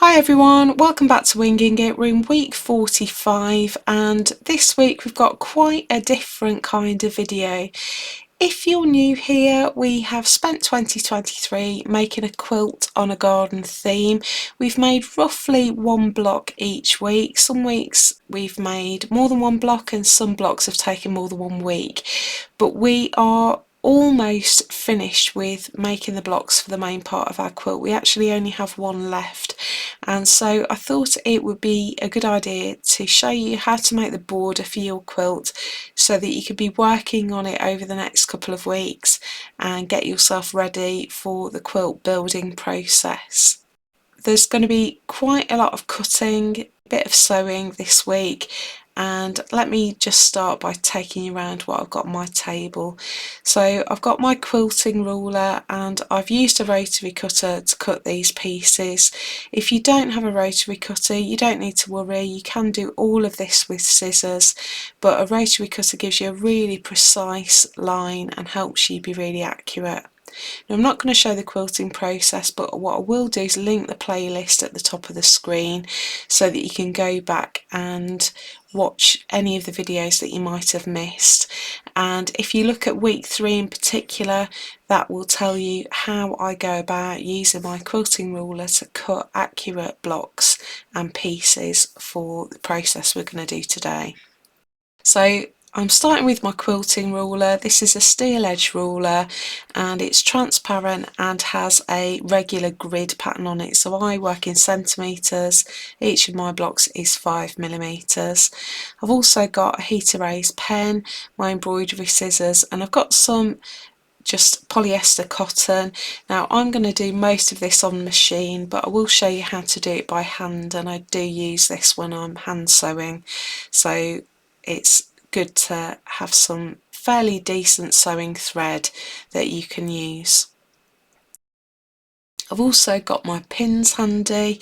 Hi everyone, welcome back to Winging It. We're in week 45 and this week we've got quite a different kind of video. If you're new here, we have spent 2023 making a quilt on a garden theme. We've made roughly one block each week. Some weeks we've made more than one block and some blocks have taken more than 1 week. But we are almost finished with making the blocks for the main part of our quilt. We actually only have one left, and so I thought it would be a good idea to show you how to make the border for your quilt so that you could be working on it over the next couple of weeks and get yourself ready for the quilt building process. There's going to be quite a lot of cutting, a bit of sewing this week, and let me just start by taking you around what I've got on my table. So I've got my quilting ruler and I've used a rotary cutter to cut these pieces. If you don't have a rotary cutter, you don't need to worry, you can do all of this with scissors, but a rotary cutter gives you a really precise line and helps you be really accurate. Now, I'm not going to show the quilting process, but what I will do is link the playlist at the top of the screen so that you can go back and watch any of the videos that you might have missed. And if you look at week 3 in particular, that will tell you how I go about using my quilting ruler to cut accurate blocks and pieces for the process we're going to do today. So I'm starting with my quilting ruler. This is a steel edge ruler and it's transparent and has a regular grid pattern on it. So I work in centimetres, each of my blocks is 5mm. I've also got a heat erase pen, my embroidery scissors, and I've got some just polyester cotton. Now I'm going to do most of this on machine, but I will show you how to do it by hand, and I do use this when I'm hand sewing, so it's good to have some fairly decent sewing thread that you can use. I've also got my pins handy,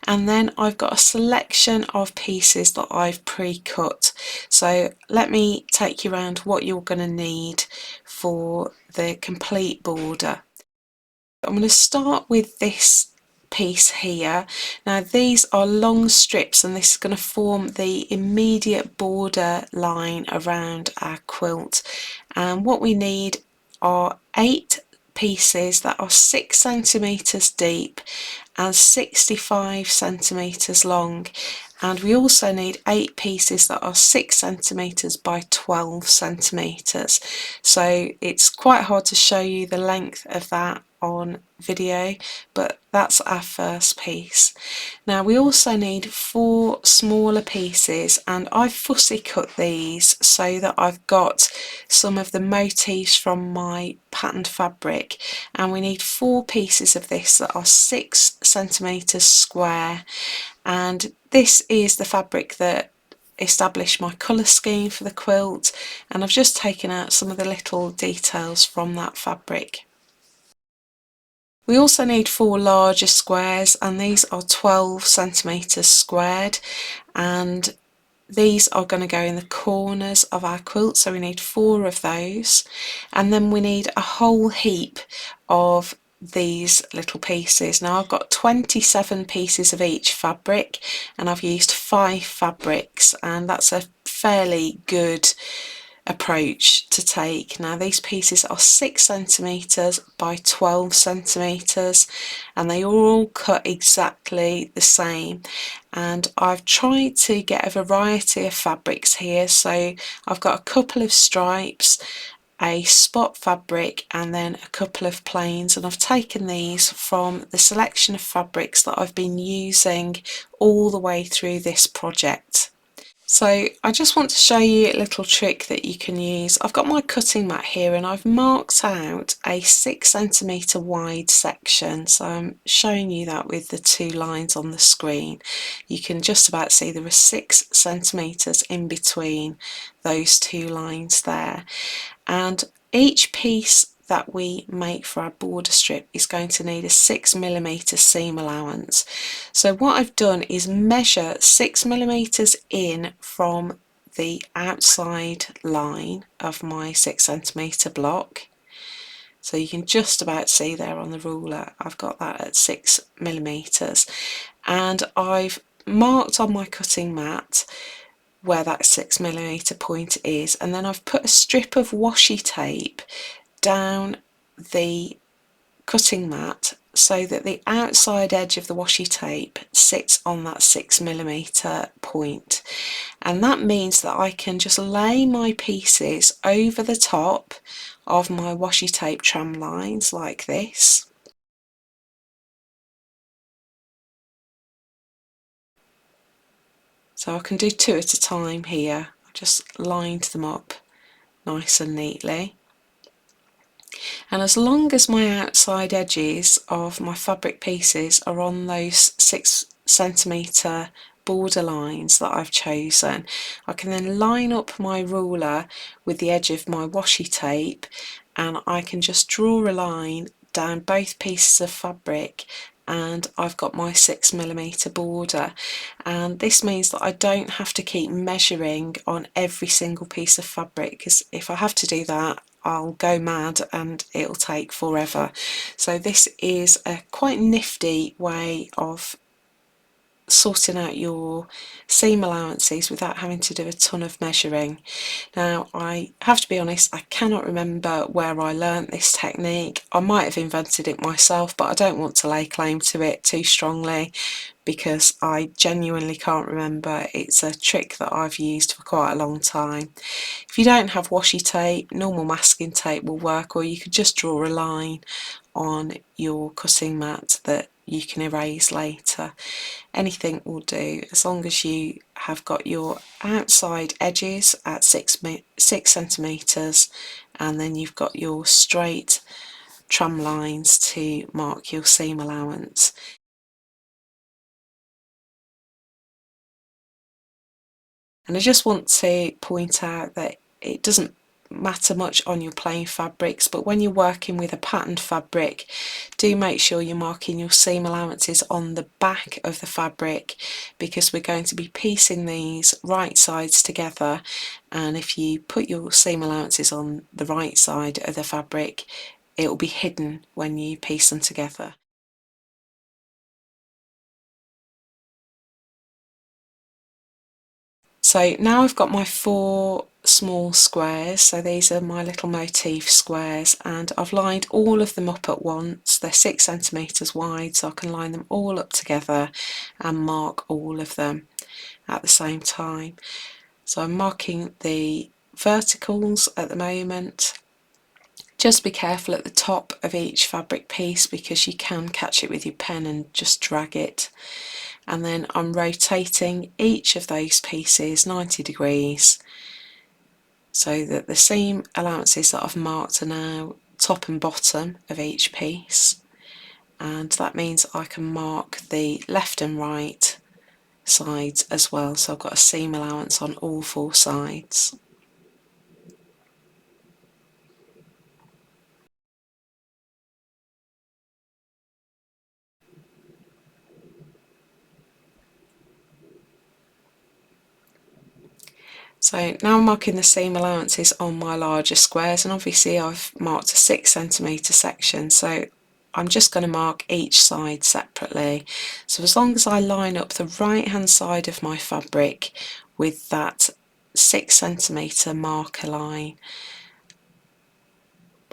and then I've got a selection of pieces that I've pre-cut. So let me take you around what you're going to need for the complete border. I'm going to start with this piece here. Now these are long strips and this is going to form the immediate border line around our quilt, and what we need are 8 pieces that are 6cm deep and 65cm long, and we also need 8 pieces that are 6cm by 12cm. So it's quite hard to show you the length of that on video, but that's our first piece. Now we also need 4 smaller pieces, and I've fussy cut these so that I've got some of the motifs from my patterned fabric, and we need 4 pieces of this that are 6cm square, and this is the fabric that established my colour scheme for the quilt, and I've just taken out some of the little details from that fabric. We also need 4 larger squares, and these are 12cm squared, and these are going to go in the corners of our quilt, so we need 4 of those, and then we need a whole heap of these little pieces. Now I've got 27 pieces of each fabric and I've used 5 fabrics, and that's a fairly good approach to take. Now these pieces are 6cm by 12cm and they are all cut exactly the same, and I've tried to get a variety of fabrics here. So I've got a couple of stripes, a spot fabric, and then a couple of plains, and I've taken these from the selection of fabrics that I've been using all the way through this project. So I just want to show you a little trick that you can use. I've got my cutting mat here and I've marked out a 6cm wide section, so I'm showing you that with the 2 lines on the screen. You can just about see there are 6cm in between those 2 lines there, and each piece that we make for our border strip is going to need a 6mm seam allowance. So what I've done is measure 6mm in from the outside line of my 6cm block, So you can just about see there on the ruler, I've got that at 6mm, and I've marked on my cutting mat where that 6mm point is, and then I've put a strip of washi tape down the cutting mat so that the outside edge of the washi tape sits on that 6mm point, and that means that I can just lay my pieces over the top of my washi tape tram lines like this. So I can do 2 at a time here. I've just lined them up nice and neatly. And as long as my outside edges of my fabric pieces are on those 6cm border lines that I've chosen, I can then line up my ruler with the edge of my washi tape, and I can just draw a line down both pieces of fabric, and I've got my 6mm border. And this means that I don't have to keep measuring on every single piece of fabric, because if I have to do that, I'll go mad and it'll take forever. So this is a quite nifty way of sorting out your seam allowances without having to do a ton of measuring. Now, I have to be honest, I cannot remember where I learnt this technique. I might have invented it myself, but I don't want to lay claim to it too strongly because I genuinely can't remember. It's a trick that I've used for quite a long time. If you don't have washi tape, normal masking tape will work, or you could just draw a line on your cutting mat that you can erase later. Anything will do, as long as you have got your outside edges at 6cm, and then you've got your straight tram lines to mark your seam allowance. And I just want to point out that it doesn't matter much on your plain fabrics, but when you're working with a patterned fabric, do make sure you're marking your seam allowances on the back of the fabric, because we're going to be piecing these right sides together, and if you put your seam allowances on the right side of the fabric, it will be hidden when you piece them together. So now I've got my 4 small squares, so these are my little motif squares, and I've lined all of them up at once. They're 6cm wide, so I can line them all up together and mark all of them at the same time. So I'm marking the verticals at the moment. Just be careful at the top of each fabric piece, because you can catch it with your pen and just drag it. And then I'm rotating each of those pieces 90 degrees so that the seam allowances that I've marked are now top and bottom of each piece, and that means I can mark the left and right sides as well, so I've got a seam allowance on all 4 sides. So now I'm marking the seam allowances on my larger squares, and obviously I've marked a 6cm section, so I'm just going to mark each side separately. So as long as I line up the right hand side of my fabric with that 6cm marker line,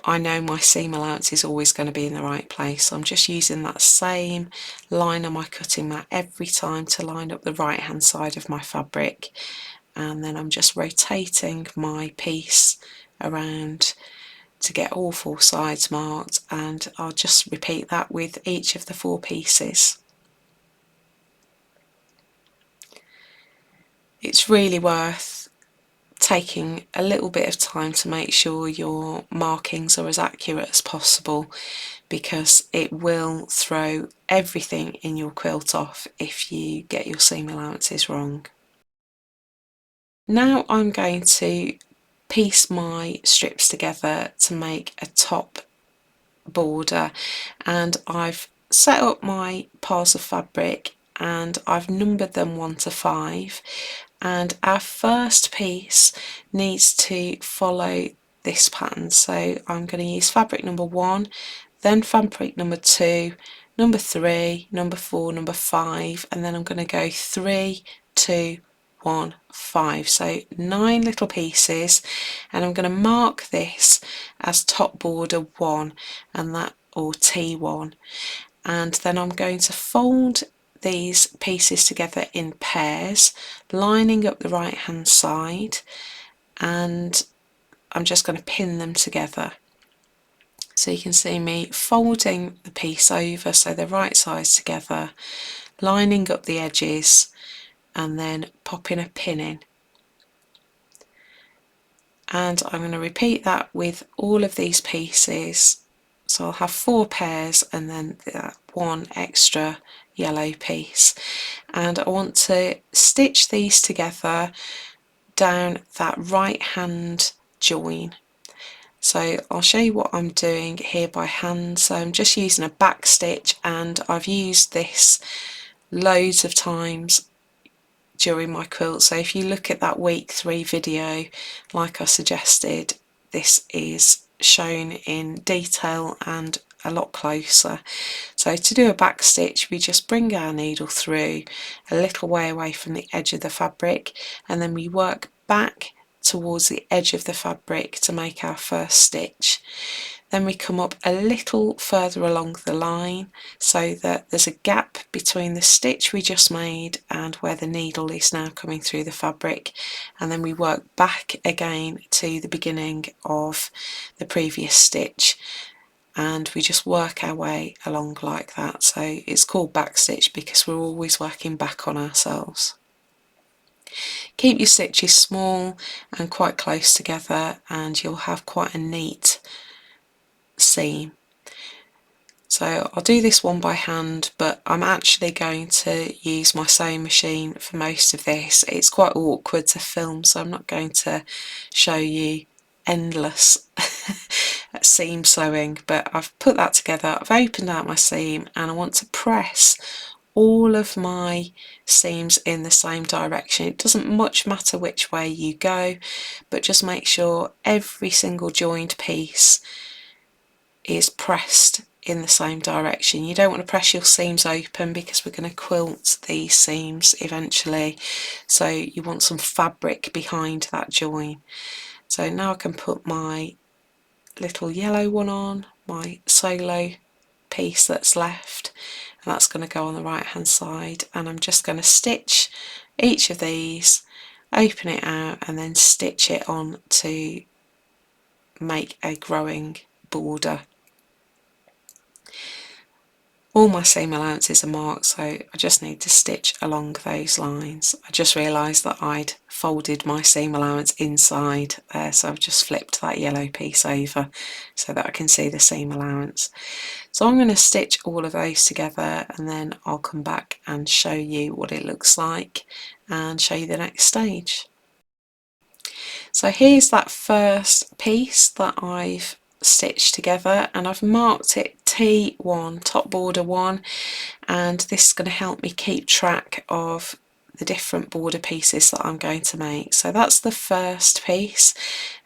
I know my seam allowance is always going to be in the right place. So I'm just using that same line on my cutting mat every time to line up the right hand side of my fabric, and then I'm just rotating my piece around to get all 4 sides marked, and I'll just repeat that with each of the 4 pieces. It's really worth taking a little bit of time to make sure your markings are as accurate as possible, because it will throw everything in your quilt off if you get your seam allowances wrong. Now I'm going to piece my strips together to make a top border, and I've set up my piles of fabric and I've numbered them 1 to 5, and our first piece needs to follow this pattern. So I'm going to use fabric number 1, then fabric number 2, number 3, number 4, number 5, and then I'm going to go 3, 2, 1, 5. So 9 little pieces, and I'm going to mark this as top border 1, and that, or T1, and then I'm going to fold these pieces together in pairs, lining up the right hand side, and I'm just going to pin them together. So you can see me folding the piece over so they're right sides together, lining up the edges, and then popping a pin in. And I'm going to repeat that with all of these pieces. So I'll have 4 pairs and then one extra yellow piece. And I want to stitch these together down that right hand join. So I'll show you what I'm doing here by hand. So I'm just using a back stitch, and I've used this loads of times during my quilt. So if you look at that week 3 video, like I suggested, this is shown in detail and a lot closer. So to do a back stitch, we just bring our needle through a little way away from the edge of the fabric, and then we work back towards the edge of the fabric to make our first stitch. Then we come up a little further along the line so that there's a gap between the stitch we just made and where the needle is now coming through the fabric, and then we work back again to the beginning of the previous stitch, and we just work our way along like that. So it's called back stitch because we're always working back on ourselves. Keep your stitches small and quite close together, and you'll have quite a neat seam. So I'll do this one by hand, but I'm actually going to use my sewing machine for most of this. It's quite awkward to film, so I'm not going to show you endless seam sewing, but I've put that together, I've opened out my seam, and I want to press all of my seams in the same direction. It doesn't much matter which way you go, but just make sure every single joined piece is pressed in the same direction. You don't want to press your seams open because we're going to quilt these seams eventually, so you want some fabric behind that join. So now I can put my little yellow one on, my solo piece that's left, and that's going to go on the right hand side, and I'm just going to stitch each of these, open it out, and then stitch it on to make a growing border. All my seam allowances are marked, so I just need to stitch along those lines. I just realised that I'd folded my seam allowance inside there, so I've just flipped that yellow piece over so that I can see the seam allowance. So I'm going to stitch all of those together, and then I'll come back and show you what it looks like and show you the next stage. So here's that first piece that I've stitched together, and I've marked it T1, top border 1, and this is going to help me keep track of the different border pieces that I'm going to make. So that's the first piece,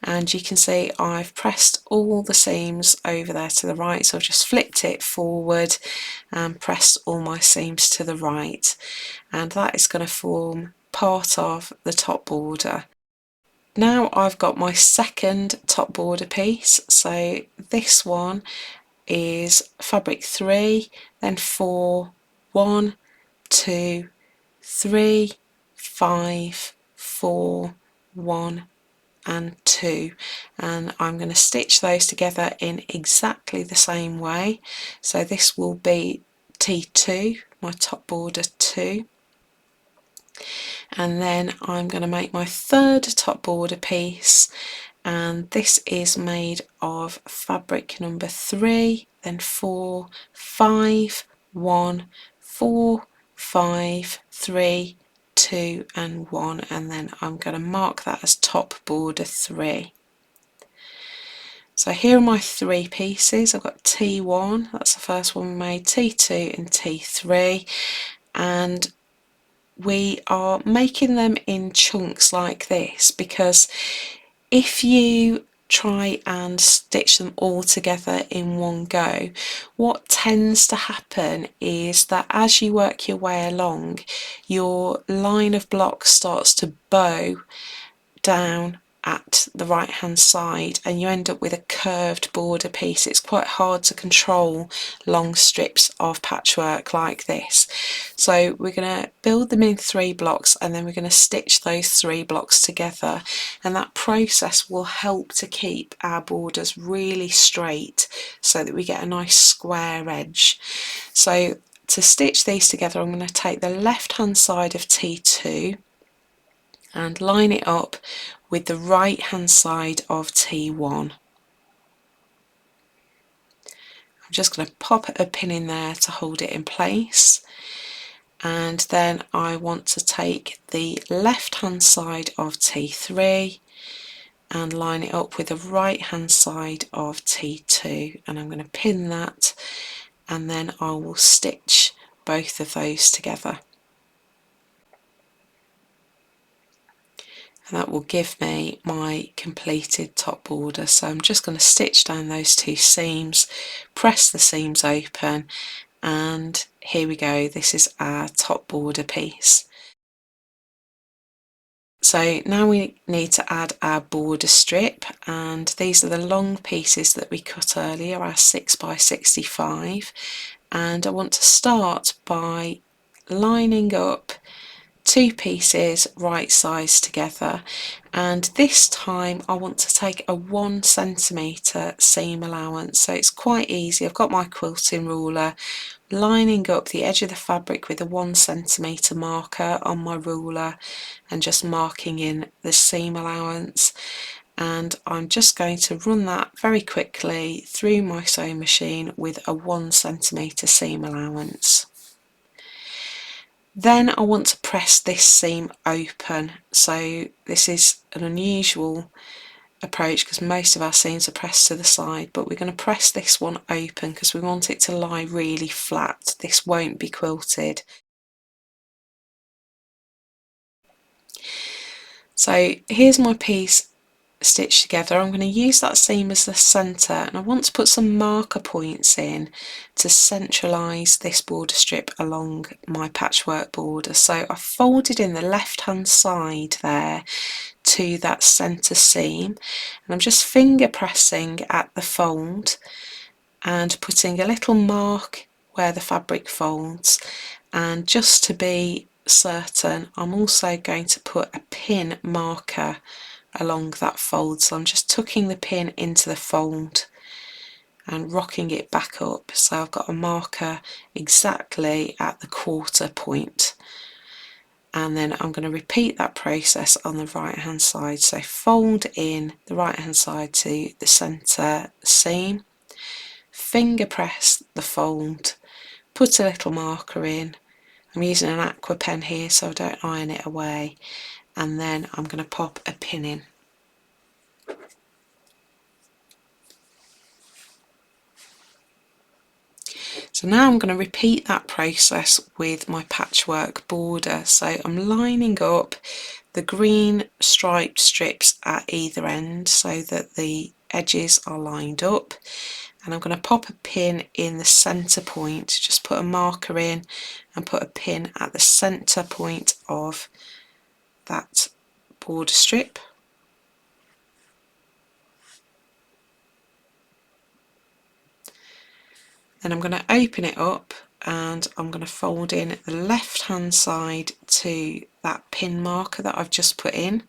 and you can see I've pressed all the seams over there to the right, so I've just flipped it forward and pressed all my seams to the right, and that is going to form part of the top border. Now I've got my second top border piece, so this one is fabric 3, then 4, 1, 2, 3, 5, 4, 1 and 2, and I'm going to stitch those together in exactly the same way. So this will be T2, my top border 2, and then I'm going to make my third top border piece, and this is made of fabric number 3, then 4, 5, 1, 4, 5, 3, 2 and 1, and then I'm going to mark that as top border 3. So here are my 3 pieces. I've got T1, that's the first one we made, T2 and T3, and we are making them in chunks like this because if you try and stitch them all together in one go. What tends to happen is that as you work your way along, your line of blocks starts to bow down at the right hand side and you end up with a curved border piece. It's quite hard to control long strips of patchwork like this. So we're going to build them in 3 blocks and then we're going to stitch those 3 blocks together, and that process will help to keep our borders really straight so that we get a nice square edge. So to stitch these together, I'm going to take the left hand side of T2 and line it up with the right hand side of T1. I'm just going to pop a pin in there to hold it in place, and then I want to take the left hand side of T3 and line it up with the right hand side of T2, and I'm going to pin that, and then I will stitch both of those together. And that will give me my completed top border. So I'm just going to stitch down those 2 seams, press the seams open, and here we go, this is our top border piece. So now we need to add our border strip, and these are the long pieces that we cut earlier, our 6x65, and I want to start by lining up 2 pieces right size together, and this time I want to take a 1 centimetre seam allowance. So it's quite easy. I've got my quilting ruler, lining up the edge of the fabric with a 1 centimetre marker on my ruler and just marking in the seam allowance, and I'm just going to run that very quickly through my sewing machine with a 1 centimetre seam allowance. Then I want to press this seam open. So this is an unusual approach because most of our seams are pressed to the side, but we're going to press this one open because we want it to lie really flat. This won't be quilted. So here's my piece stitched together. I'm going to use that seam as the centre, and I want to put some marker points in to centralise this border strip along my patchwork border. So I folded in the left hand side there to that centre seam, and I'm just finger pressing at the fold and putting a little mark where the fabric folds, and just to be certain I'm also going to put a pin marker along that fold. So I'm just tucking the pin into the fold and rocking it back up, so I've got a marker exactly at the quarter point, and then I'm going to repeat that process on the right hand side. So fold in the right hand side to the centre seam, finger press the fold, put a little marker in. I'm using an aqua pen here so I don't iron it away, and then I'm going to pop a pin in. So now I'm going to repeat that process with my patchwork border. So I'm lining up the green striped strips at either end so that the edges are lined up, and I'm going to pop a pin in the centre point. Just put a marker in and put a pin at the centre point of that border strip. Then I'm going to open it up and I'm going to fold in the left hand side to that pin marker that I've just put in.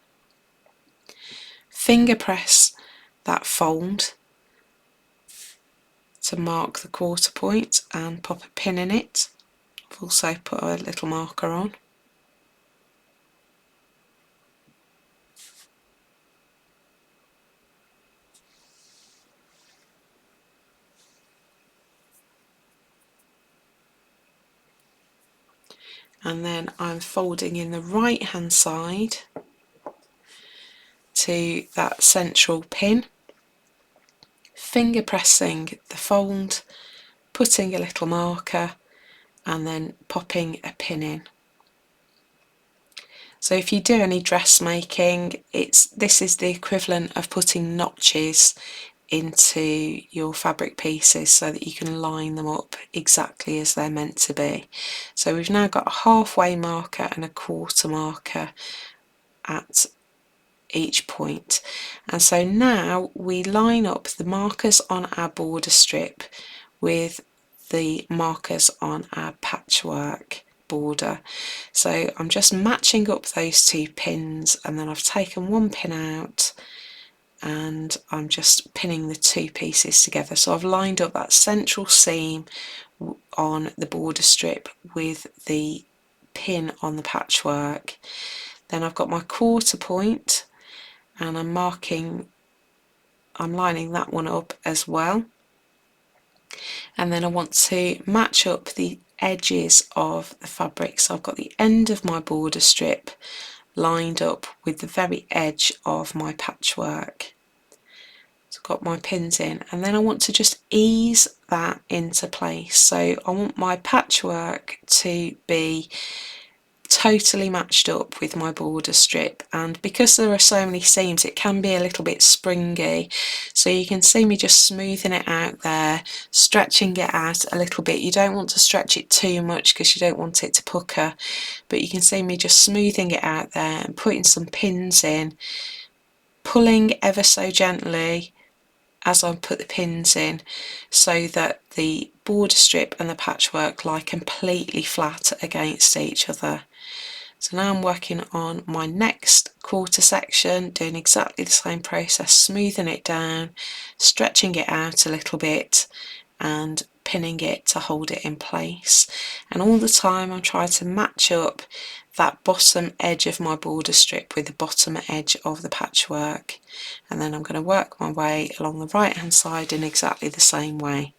Finger press that fold to mark the quarter point and pop a pin in it. I've also put a little marker on. And then I'm folding in the right hand side to that central pin, finger pressing the fold, putting a little marker and then popping a pin in. So if you do any dressmaking, this is the equivalent of putting notches into your fabric pieces so that you can line them up exactly as they're meant to be. So we've now got a halfway marker and a quarter marker at each point, and so now we line up the markers on our border strip with the markers on our patchwork border. So I'm just matching up those two pins, and then I've taken one pin out and I'm just pinning the two pieces together. So I've lined up that central seam on the border strip with the pin on the patchwork. Then I've got my quarter point and I'm lining that one up as well. And then I want to match up the edges of the fabric. So I've got the end of my border strip lined up with the very edge of my patchwork. So I've got my pins in, and then I want to just ease that into place. So I want my patchwork to be totally matched up with my border strip, and because there are so many seams it can be a little bit springy, so you can see me just smoothing it out there, stretching it out a little bit. You don't want to stretch it too much because you don't want it to pucker, but you can see me just smoothing it out there and putting some pins in, pulling ever so gently as I put the pins in so that the border strip and the patchwork lie completely flat against each other. So now I'm working on my next quarter section, doing exactly the same process, smoothing it down, stretching it out a little bit and pinning it to hold it in place. And all the time I'm trying to match up that bottom edge of my border strip with the bottom edge of the patchwork, and then I'm going to work my way along the right hand side in exactly the same way.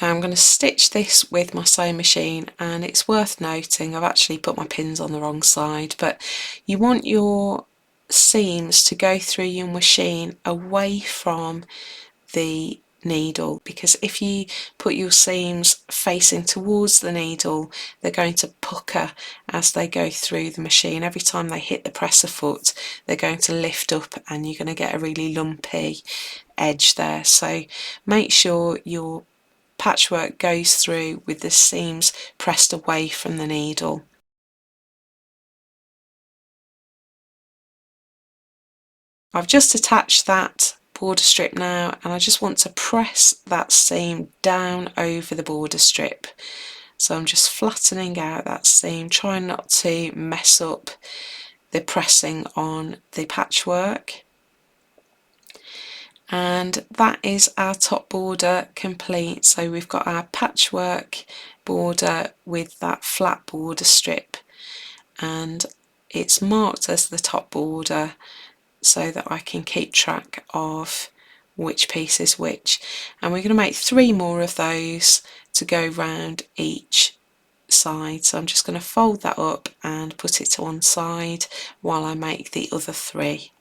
Now I'm going to stitch this with my sewing machine, and it's worth noting I've actually put my pins on the wrong side, but you want your seams to go through your machine away from the needle, because if you put your seams facing towards the needle they're going to pucker as they go through the machine. Every time they hit the presser foot they're going to lift up and you're going to get a really lumpy edge there. So make sure your patchwork goes through with the seams pressed away from the needle. I've just attached that border strip now, and I just want to press that seam down over the border strip. So I'm just flattening out that seam, trying not to mess up the pressing on the patchwork. And that is our top border complete. So we've got our patchwork border with that flat border strip, and it's marked as the top border so that I can keep track of which piece is which. And we're going to make 3 more of those to go round each side. So I'm just going to fold that up and put it to one side while I make the other 3.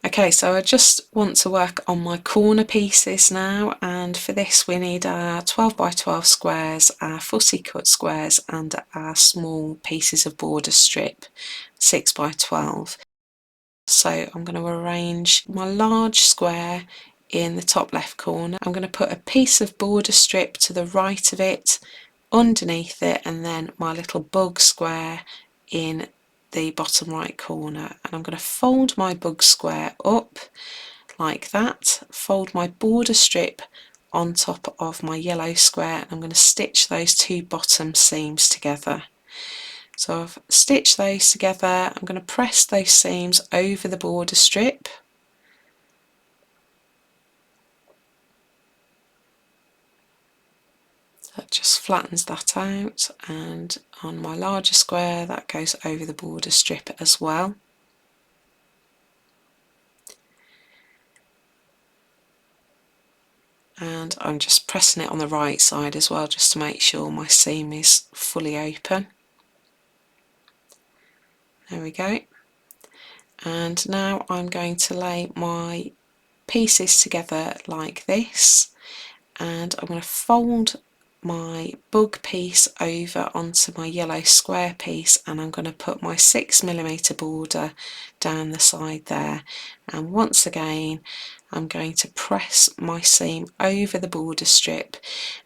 Okay, so I just want to work on my corner pieces now, and for this we need our 12 by 12 squares, our fussy cut squares and our small pieces of border strip 6 by 12. So I'm going to arrange my large square in the top left corner. I'm going to put a piece of border strip to the right of it, underneath it, and then my little bug square in the bottom right corner. And I'm going to fold my bug square up like that, fold my border strip on top of my yellow square, and I'm going to stitch those 2 bottom seams together. So I've stitched those together. I'm going to press those seams over the border strip. That just flattens that out, and on my larger square that goes over the border strip as well. And I'm just pressing it on the right side as well, just to make sure my seam is fully open. There we go. And now I'm going to lay my pieces together like this, and I'm going to fold my bug piece over onto my yellow square piece, and I'm going to put my 6mm border down the side there, and once again I'm going to press my seam over the border strip,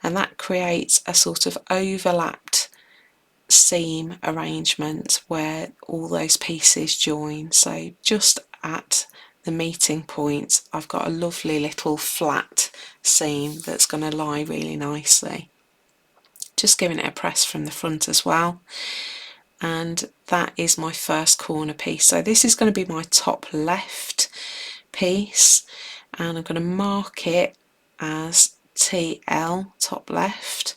and that creates a sort of overlapped seam arrangement where all those pieces join. So just at the meeting point I've got a lovely little flat seam that's going to lie really nicely. Just giving it a press from the front as well, and that is my first corner piece. So this is going to be my top left piece, and I'm going to mark it as TL, top left,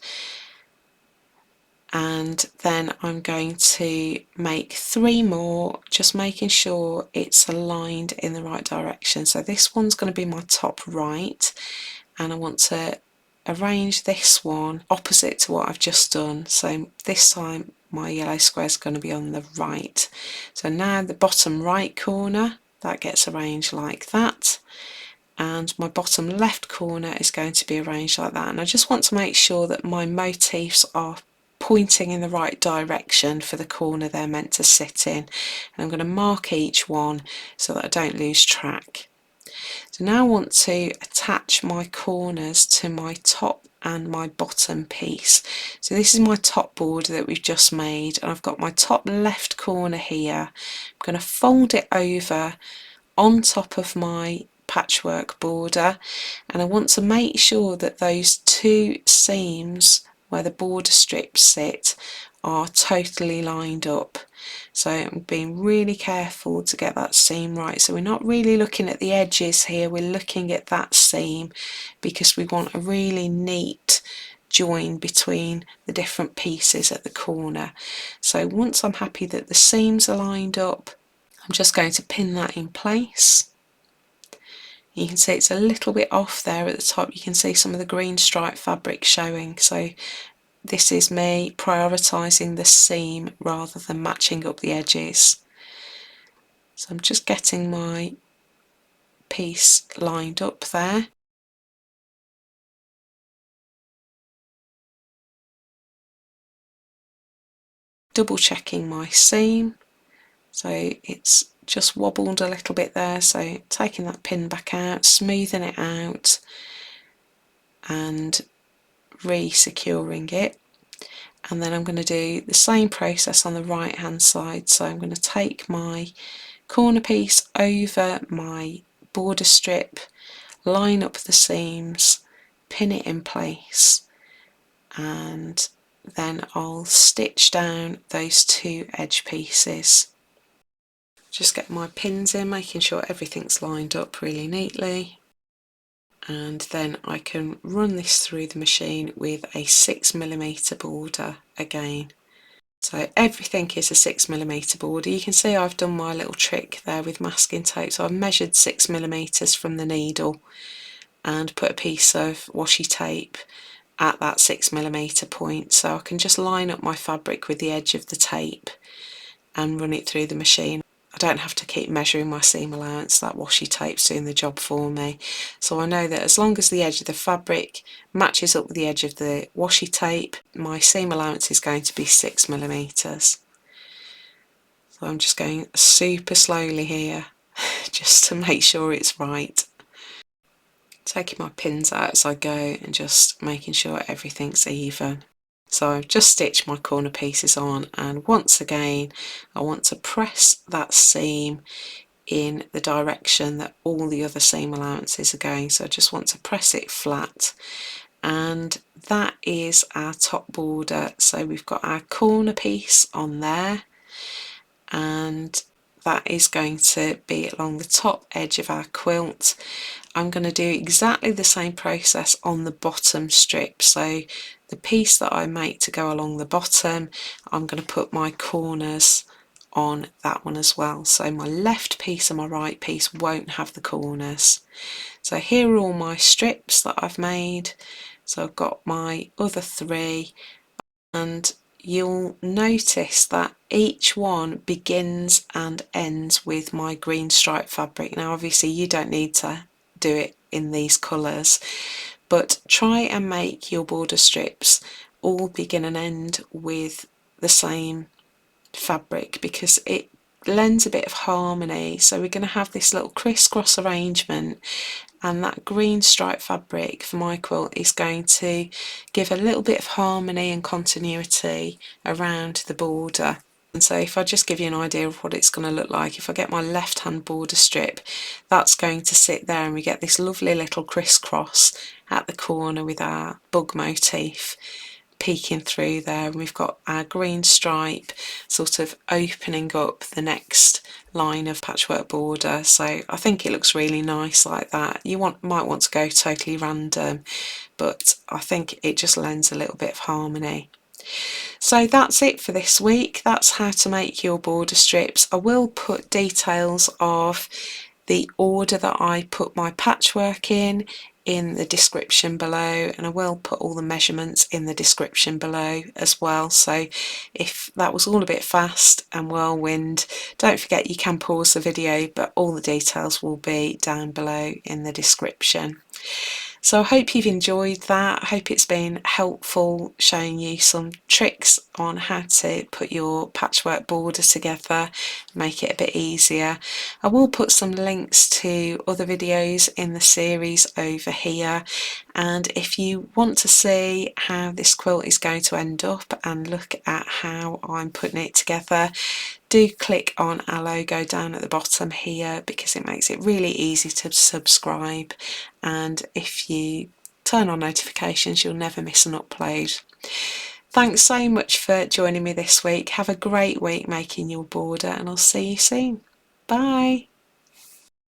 and then I'm going to make 3 more, just making sure it's aligned in the right direction. So this one's going to be my top right, and I want to arrange this one opposite to what I've just done. So this time my yellow square is going to be on the right. So now the bottom right corner, that gets arranged like that, and my bottom left corner is going to be arranged like that. And I just want to make sure that my motifs are pointing in the right direction for the corner they're meant to sit in, and I'm going to mark each one so that I don't lose track. So now I want to attach my corners to my top and my bottom piece. So this is my top border that we've just made, and I've got my top left corner here. I'm going to fold it over on top of my patchwork border, and I want to make sure that those 2 seams where the border strips sit are totally lined up. So I'm being really careful to get that seam right. So we're not really looking at the edges here, we're looking at that seam, because we want a really neat join between the different pieces at the corner. So once I'm happy that the seams are lined up, I'm just going to pin that in place. You can see it's a little bit off there at the top. You can see some of the green stripe fabric showing. So this is me prioritising the seam rather than matching up the edges. So I'm just getting my piece lined up there. Double checking my seam. So it's just wobbled a little bit there. So taking that pin back out, smoothing it out and re-securing it. And then I'm going to do the same process on the right hand side. So I'm going to take my corner piece over my border strip, line up the seams, pin it in place, and then I'll stitch down those 2 edge pieces. Just get my pins in, making sure everything's lined up really neatly, and then I can run this through the machine with a 6mm border again. So everything is a 6mm border. You can see I've done my little trick there with masking tape. So I've measured 6mm from the needle and put a piece of washi tape at that 6mm point, so I can just line up my fabric with the edge of the tape and run it through the machine. I don't have to keep measuring my seam allowance, that washi tape's doing the job for me. So I know that as long as the edge of the fabric matches up with the edge of the washi tape, my seam allowance is going to be 6mm. So I'm just going super slowly here just to make sure it's right. Taking my pins out as I go and just making sure everything's even. So I've just stitched my corner pieces on, and once again I want to press that seam in the direction that all the other seam allowances are going. So I just want to press it flat, and that is our top border. So we've got our corner piece on there, and that is going to be along the top edge of our quilt. I'm going to do exactly the same process on the bottom strip. So the piece that I make to go along the bottom, I'm going to put my corners on that one as well. So my left piece and my right piece won't have the corners. So here are all my strips that I've made. So I've got my other 3, and you'll notice that each one begins and ends with my green stripe fabric. Now obviously you don't need to do it in these colours, but try and make your border strips all begin and end with the same fabric, because it lends a bit of harmony. So we're going to have this little crisscross arrangement, and that green stripe fabric for my quilt is going to give a little bit of harmony and continuity around the border. And so if I just give you an idea of what it's going to look like, if I get my left hand border strip, that's going to sit there and we get this lovely little crisscross at the corner with our bug motif peeking through there, and we've got our green stripe sort of opening up the next line of patchwork border. So I think it looks really nice like that. You might want to go totally random, but I think it just lends a little bit of harmony. So that's it for this week. That's how to make your border strips. I will put details of the order that I put my patchwork in the description below, and I will put all the measurements in the description below as well. So if that was all a bit fast and whirlwind, don't forget you can pause the video, but all the details will be down below in the description. So I hope you've enjoyed that. I hope it's been helpful showing you some tricks on how to put your patchwork border together, make it a bit easier. I will put some links to other videos in the series over here, and if you want to see how this quilt is going to end up and look at how I'm putting it together, do click on our logo down at the bottom here, because it makes it really easy to subscribe, and if you turn on notifications you'll never miss an upload. Thanks so much for joining me this week. Have a great week making your border, and I'll see you soon. Bye.